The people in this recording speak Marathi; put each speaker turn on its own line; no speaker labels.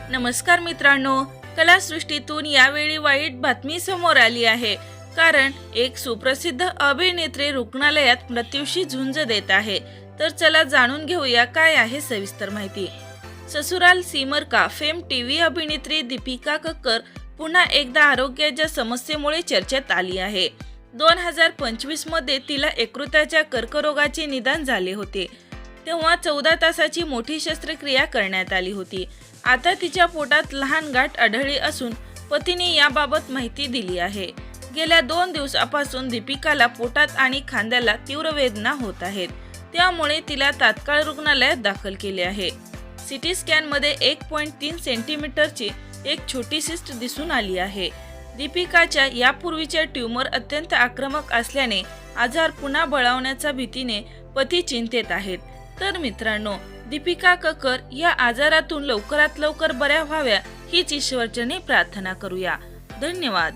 नमस्कार मित्रांनो, कलासृष्टीतून यावेळी वाईट बातमी समोर आली आहे. कारण एक सुप्रसिद्ध अभिनेत्री रुग्णालयात मृत्यूशी झुंज देत आहे. तर चला जाणून घेऊया काय आहे सविस्तर माहिती. ससुराल सिमर का फेम टीव्ही अभिनेत्री दीपिका कक्कर पुन्हा एकदा आरोग्याच्या समस्येमुळे चर्चेत आली आहे. 2025 मध्ये तिला यकृताच्या कर्करोगाचे निदान झाले होते. तेव्हा 14 तासाची मोठी शस्त्रक्रिया करण्यात आली होती. आता तिच्या पोटात लहान गाठ आढळली असून पतीने याबाबत माहिती दिली आहे. गेल्या 2 दिवसापासून दीपिकाला पोटात आणि खांद्याला तीव्र वेदना होत आहेत. त्यामुळे तिला तात्काळ रुग्णालयात दाखल केले आहे. सिटी स्कॅनमध्ये 1.3 सेंटीमीटरची एक छोटी सिस्ट दिसून आली आहे. दीपिकाच्या यापूर्वीच्या ट्यूमर अत्यंत आक्रमक असल्याने आजार पुन्हा बळावण्याच्या भीतीने पती चिंतेत आहेत. तर मित्रांनो, दीपिका कक्कर या आजारातून लवकरात लवकर बऱ्या व्हाव्या हीच ईश्वरचरणी प्रार्थना करूया. धन्यवाद.